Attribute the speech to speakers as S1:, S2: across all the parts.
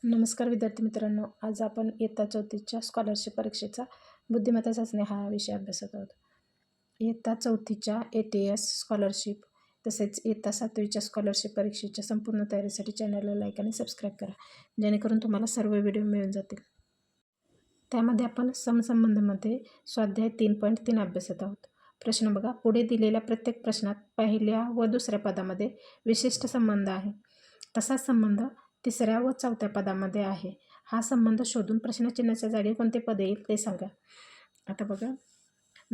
S1: नमस्कार विद्यार्थी मित्रांनो, आज आपण इयत्ता चौथीच्या स्कॉलरशिप परीक्षेचा बुद्धिमत्ता चाचणी हा विषय अभ्यासत आहोत. इयत्ता चौथीच्या ATS स्कॉलरशिप तसेच इयत्ता 7वीच्या स्कॉलरशिप परीक्षेच्या संपूर्ण तयारीसाठी चॅनलला लाईक आणि सबस्क्राईब करा, जेणेकरून तुम्हाला सर्व व्हिडिओ मिळून जातील. त्यामध्ये आपण समसंबंधमध्ये स्वाध्याय 3.3 अभ्यासत आहोत. प्रश्न बघा. पुढे दिलेल्या प्रत्येक प्रश्नात पहिल्या व दुसऱ्या पदामध्ये विशिष्ट संबंध आहे. तसाच संबंध तिसऱ्या व चौथ्या पदामध्ये आहे. हा संबंध शोधून प्रश्नचिन्हाच्या जागी कोणते पद येईल ते सांगा. आता बघा,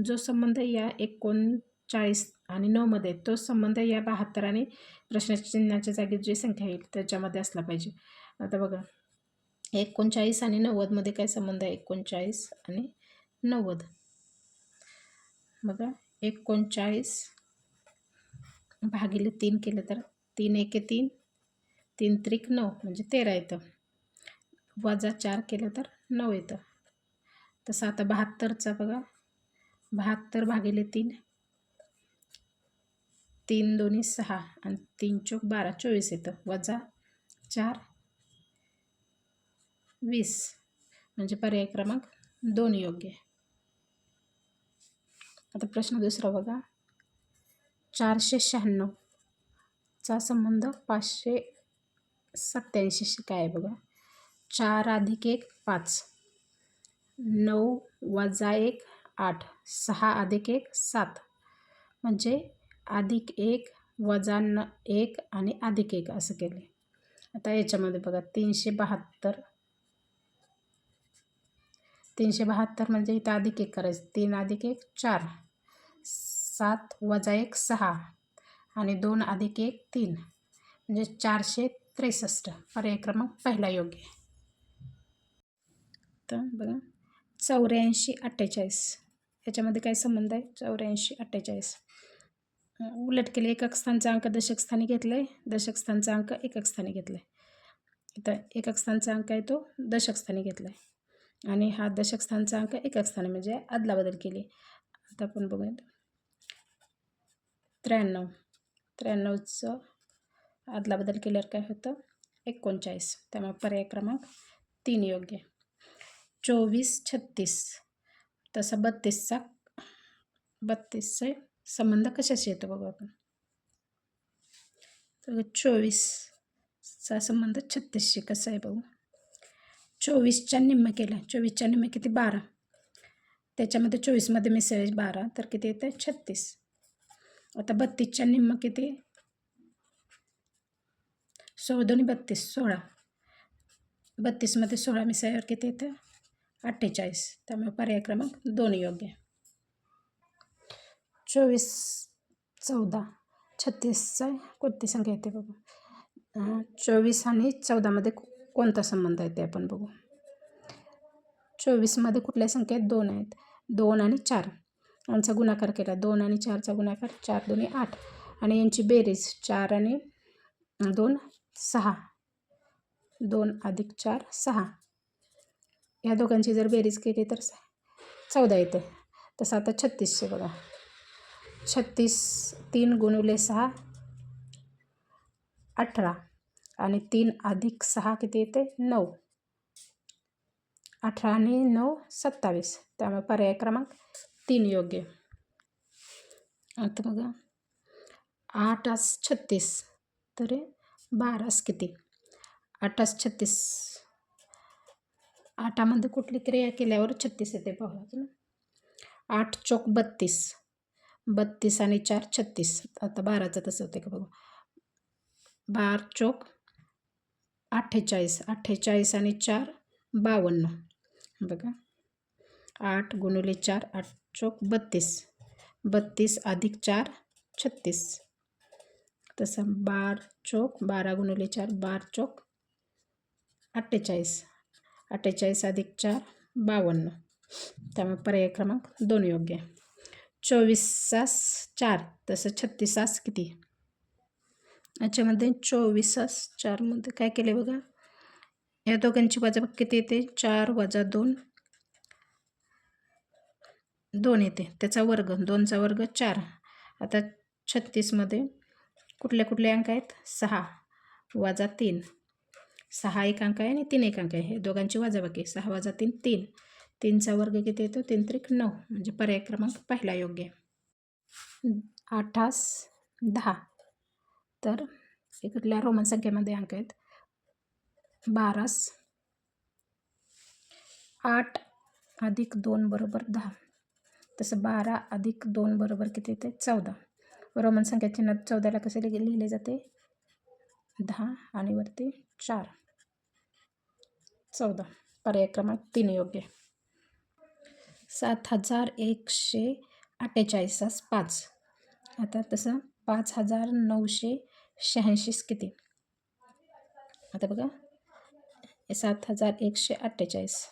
S1: जो संबंध या 39 आणि 9 मध्ये, तो संबंध या 72 आणि प्रश्नचिन्हाच्या जागी जी संख्या येईल त्याच्यामध्ये असला पाहिजे. आता बघा, 39 आणि 90 मध्ये काय संबंध आहे? 39 आणि 90. बघा, 39 भागिले 3 केलं तर 3 एके 3, 3 त्रिक 9 म्हणजे 13 येतं. वजा 4 केलं तर 9 येतं. तसं आता 72चा बघा, 72 भागिले 3, 3 दोन्ही 6 आणि 3 चौक 12, 24 येतं. वजा 4 20 म्हणजे पर्याय क्रमांक 2 योग्य आहे. आता प्रश्न दुसरा बघा. 496 चा संबंध 587 काय आहे बघा. 4 अधिक 1 5, 9 वजा 1 8, 6 अधिक 1 7 म्हणजे अधिक 1 वजा 1 आणि अधिक 1 असं केले. आता याच्यामध्ये बघा 372 म्हणजे इथं अधिक 1 करायचं. 3 अधिक 1 4, 7 वजा 1 6 आणि 2 अधिक 1 3 म्हणजे 463. पर्याय क्रमांक पहिला योग्य आहे. तर बघा 84 48 याच्यामध्ये काय संबंध आहे? 84 48 उलट केले. एकक स्थानचा अंक दशक स्थानी घेतलाय, दशक स्थानचा अंक एकक स्थानी घेतलाय. इथं एकक स्थानचा अंक आहे तो दशक स्थानी घेतलाय आणि हा दशक स्थानचा अंक एकक स्थानी म्हणजे अदलाबदल केली. आता आपण बघूया 93चं अदलाबदल केल्यावर काय होतं? 39. त्यामुळे पर्याय क्रमांक 3 योग्य आहे. 24 36 तसं 32चा संबंध कशाशी येतो बघू आपण. तर 24चा संबंध 36शी कसा आहे बघू. 24च्या निम्मे केला. 24च्या निम्मे किती? 12. त्याच्यामध्ये 24मध्ये मिसळले 12 तर किती येतं? 36. आता 32च्या निम्म किती? 16 दोन्ही 32 16. 32मध्ये 16 मिसळल्यावर किती येतं? 48. त्यामुळे पर्याय क्रमांक 2 योग्य आहे. 24 14 36चा कोणती संख्या येते बघू. 24 आणि 14मध्ये कोणता संबंध आहे ते आपण बघू. 24मध्ये कुठल्या संख्या आहेत? 2 आहेत. 2 आणि 4 यांचा गुणाकार केला. 2 आणि 4चा गुणाकार 4 दोन्ही 8 आणि यांची बेरीज 4 आणि 2 6, 2 अधिक 4 6. या दोघांची जर बेरीज केली तर 14 येते. तसं आता 36चे बघा. 36 3 गुणिले 6 18 आणि 3 अधिक 6 किती येते? 9. 18 आणि 9 27. त्यामुळे पर्याय क्रमांक 3 योग्य. आता बघा 8 36 तर 12 किती? 8 36. 8मध्ये कुठली क्रिया केल्यावर 36 येते बघा. 8 चौक 32, 32 आणि 4 36. आता 12चं तसं होते का बघू. 12 चौक 48, 48 आणि 4 52. बघा 8 गुणिले 4 8 चौक 32, 32 अधिक 4 36. तसं 12 चौक 12 गुणिले 4 12 चौक 48, 48 अधिक 4 52. त्यामुळे पर्याय क्रमांक 2 योग्य आहे. 24 4 तसं 36 किती? याच्यामध्ये 24 4मध्ये काय केले बघा. या दोघांची वजाबाकी किती येते? 4 वजा 2 2 येते. त्याचा वर्ग 2चा वर्ग 4. आता 36मध्ये कुठले कुठले अंक आहेत? 6 वजा 3 6 एक अंक आहे आणि 3 एक अंक आहे. हे दोघांची वजाबाकी. 6 वजा 3 3. 3चा वर्ग किती येतो? 3 त्रिक 9. म्हणजे पर्याय क्रमांक पहिला योग्य आहे. 8 10. तर इकडल्या रोमन संख्येमध्ये अंक आहेत. 12 8 अधिक 2 बरोबर 10. तसं 12 अधिक 2 बरोबर किती येते? 14. रोमन संख्या चिन्हात 14ला कसे लिहिले जाते? 10 आणि वरती 4. 14. पर्याय क्रमांक 3 योग्य आहे. 7148 5. आता तसं 5986 किती? आता बघा 7148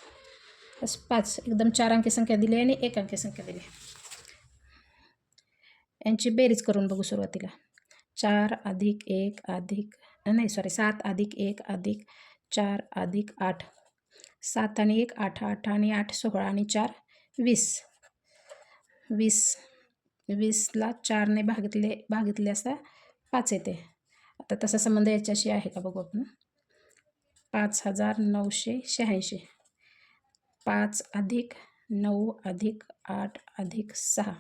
S1: 5 एकदम 4 अंकी संख्या दिली आणि 1 अंकी संख्या दिली. यांची बेरीज करून बघू सुरुवातीला. 4 अधिक 1 अधिक 7 अधिक 1 अधिक 4 अधिक 8. 7 आणि 1 8. 8 आणि 8 16 आणि 4 20. 20ला 4ने भागितले असता 5 येते. आता तसा संबंध याच्याशी आहे का बघू आपण. 5986. 5 अधिक 9 अधिक 8 अधिक 6.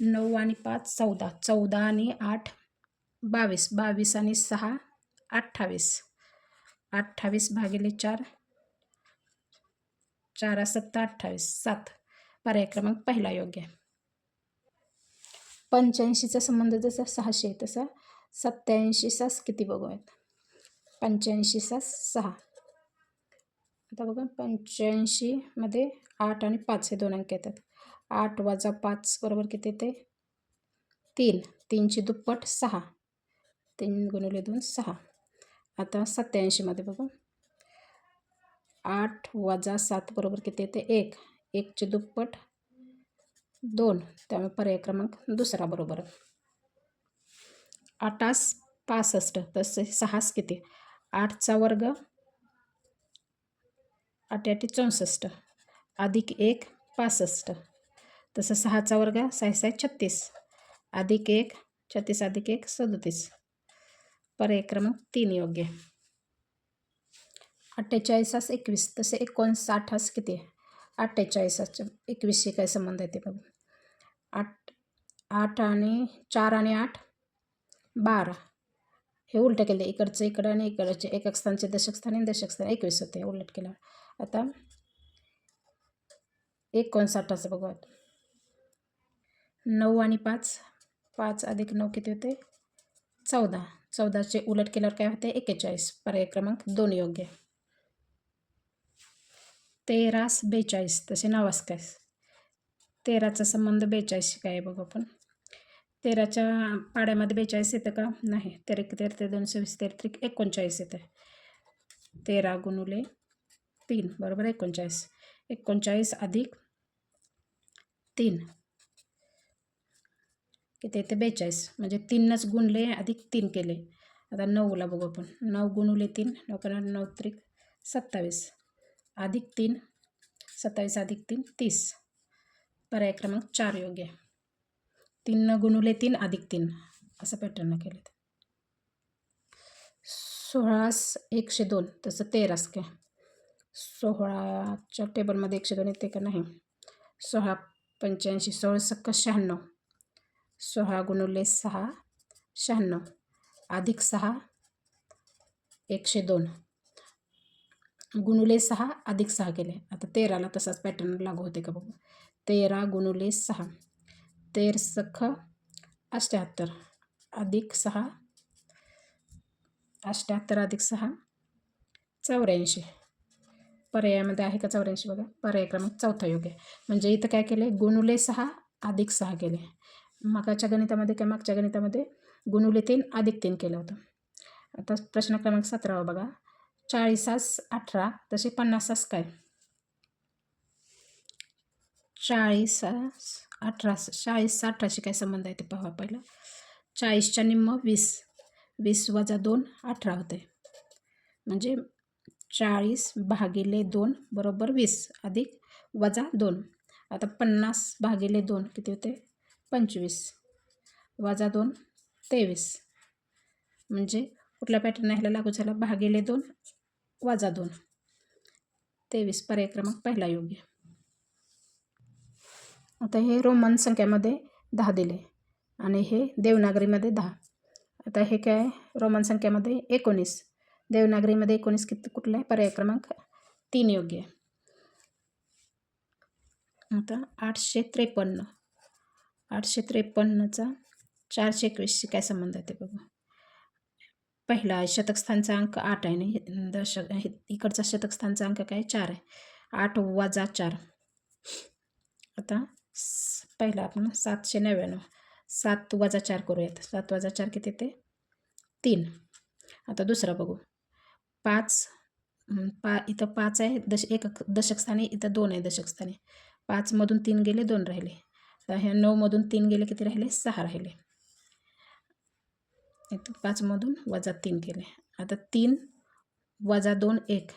S1: 9 आणि 5 14. 14 आणि 8 22. 22 आणि 6 28. 28 भागिले 4. 4 7 28. 7. पर्याय क्रमांक पहिला योग्य आहे. 85चा संबंध जसा 600 आहे तसा 87चा किती बघूयात. 85चा 6. आता बघा 85 मध्ये 8 आणि 5 हे 2 अंक येतात. 8 वजा 5 बरोबर किती येते? 3. 3ची दुप्पट 6. 3 गुणिले 2 6. आता 87 मध्ये बघू 8 वजा 7 बरोबर किती येते? 1. 1ची दुप्पट 2. त्यामुळे पर्याय क्रमांक दुसरा बरोबर. 8 65. तसे 6 किती? 8चा वर्ग 8 8 64 अधिक 1 65. तसं 6चा वर्ग 6 6 36 अधिक 1 36 अधिक 1 37. पर्याय क्रमांक 3 योग्य. 48 21. तसे 59 किती? 48 21शी काय संबंध आहे ते बघू. 8 आणि 4 आणि 8 12. हे उलट केले. इकडचं इकडं आणि इकडचे एकक स्थानचे दशक स्थान आणि दशक स्थान 21 होते उलट केल्यावर. आता 59चं बघू. 9 आणि 5. 5 अधिक 9 किती होते? 14. 14चे उलट केल्यावर काय होते? 41. पर्याय क्रमांक 2 योग्य. 13 42. तसे 9 काय? 13चा संबंध 42शी काय आहे बघू आपण. 13च्या पाड्यामध्ये 42 येतं का? नाही. 13 13 2 26 13 39 येतं. 13 गुणुले 3 बरोबर 39. 39 अधिक 3 किती येते? 42. म्हणजे 3नच गुणले अधिक 3 केले. आता 9ला बघू आपण. 9 गुणुले 3 9 9 त्रिक 27 अधिक 3 27 अधिक 3 30. पर्याय क्रमांक 4 योग्य. 3 गुणुले 3 अधिक 3 असं पॅटर्न केलं. 16 102. तसं 13 काय? 16च्या टेबलमध्ये 102 येते का? नाही. 16 85. 16 सक्क 96. 16 गुणुले 6 96 अधिक 6 102 गुणुले 6 अधिक 6 केले. आता 13ला तसाच पॅटर्न लागू होते का बघू. 13 गुणुले 6 13 सख 78 अधिक 6 78 अधिक 6 84. पर्यायामध्ये आहे का 84 बघा. पर्याय क्रमांक चौथा योग्य. म्हणजे इथं काय केले? गुणुले 6 अधिक 6 केले. मागच्या गणितामध्ये काय? मागच्या गणितामध्ये गुणुले 3 अधिक 3 केलं होतं. आता प्रश्न क्रमांक 17 बघा. 40 18. तसे 50 काय? 40 18. 40 18शी काय संबंध आहे ते पाहा पहिलं. 40च्या निम्म 20. 20 वजा 2 18 होते. म्हणजे 40 भागिले 2 बरोबर 20 अधिक वजा 2. आता 50 भागिले 2 किती होते? 25 वजा 2 23. म्हणजे कुठला पॅटर्न ह्याला लागू झाला? भागिले 2 वजा 2. 23 पर्याय क्रमांक पहिला योग्य. आता हे रोमन संख्यामध्ये 10 दिले आणि हे देवनागरीमध्ये 10. आता हे काय रोमन संख्यामध्ये 19, देवनागरीमध्ये 19 किती कुठला आहे? पर्याय क्रमांक 3 योग्य आहे. आता 853. 853चा 421शी काय संबंध आहे ते बघू. पहिला आहे शतक स्थानचा अंक 8 आहे आणि इकडचा शतक स्थानचा अंक काय 4 आहे. 8 वजा 4. आता पहिला आपण 799. 7 वजा 4 करूयात. 7 वजा 4 किती ते 3. आता दुसरा बघू. 5 इथं 5 आहे एक दशक स्थानी, इथं 2 आहे दशक स्थानी. 5 मधून 3 गेले 2 राहिले. तर ह्या 9 मधून 3 गेले किती राहिले? 6 राहिले. इथं 5 मधून वजा 3 केले. आता 3 वजा 2 1.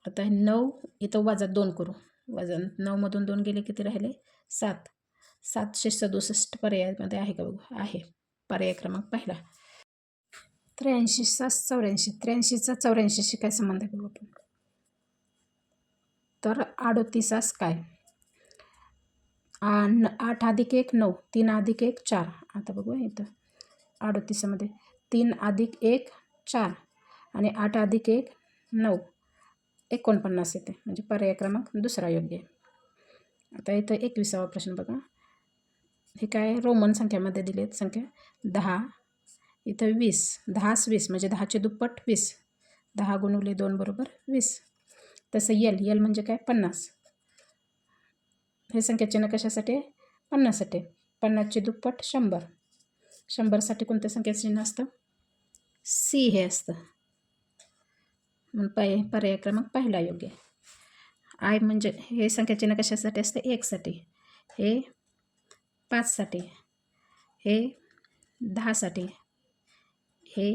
S1: आता 9 इथं वजा 2 करू. वजा 9 मधून 2 गेले किती राहिले? 7. 767 पर्यायामध्ये आहे का बघू? आहे. पर्याय क्रमांक पहिला. 83 84. 83चा 84शी काय संबंध आहे बघू आपण. तर 38 काय? 8 अधिक 1 9. 3 अधिक 1 4. आता बघू इथं 38मध्ये 3 अधिक 1 4 आणि 8 अधिक 1 9. 49 येते म्हणजे पर्याय क्रमांक दुसरा योग्य आहे. आता इथं 21वा प्रश्न बघा. हे काय रोमन संख्यामध्ये दिलेत संख्या 10. इथं 20. 10 20 म्हणजे 10चे दुप्पट 20. 10 गुणिले 2 बरोबर 20. तसं यल म्हणजे काय 50. हे संख्याचिन्ह कशासाठी आहे? 50साठी. 50चे दुप्पट 100. 100साठी कोणतं संख्याचिन्ह असतं? सी हे असतं. म्हणून पर्याय क्रमांक पहिला योग्य आहे. आय म्हणजे हे संख्याचिन्ह कशासाठी असतं? 1साठी. हे 5साठी. हे 10साठी. हे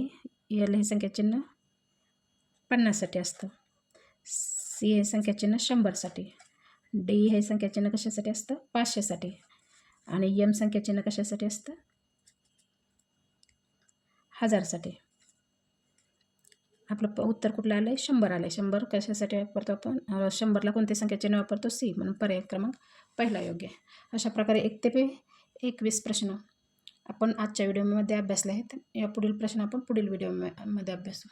S1: यल हे संख्याचिन्ह 50साठी असतं. सी हे संख्याचिन्ह 100साठी. डी हे संख्याचिन्ह कशासाठी असतं? 500साठी. आणि एम संख्याचिन्ह कशासाठी असतं? 1000साठी. आपलं उत्तर कुठलं आलं आहे? 100 आलं आहे. 100 कशासाठी वापरतो आपण? 100ला कोणते संख्याचिन्ह वापरतो? सी. म्हणून पर्याय क्रमांक पहिला योग्य आहे. अशा प्रकारे 1 ते 21 प्रश्न आपण आजच्या व्हिडिओमध्ये अभ्यासले आहेत. या पुढील प्रश्न आपण पुढील व्हिडिओमध्ये अभ्यासू.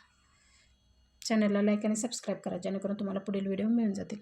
S1: चॅनलला लाईक आणि सबस्क्राईब करा जेणेकरून तुम्हाला पुढील व्हिडिओ मिळून जातील.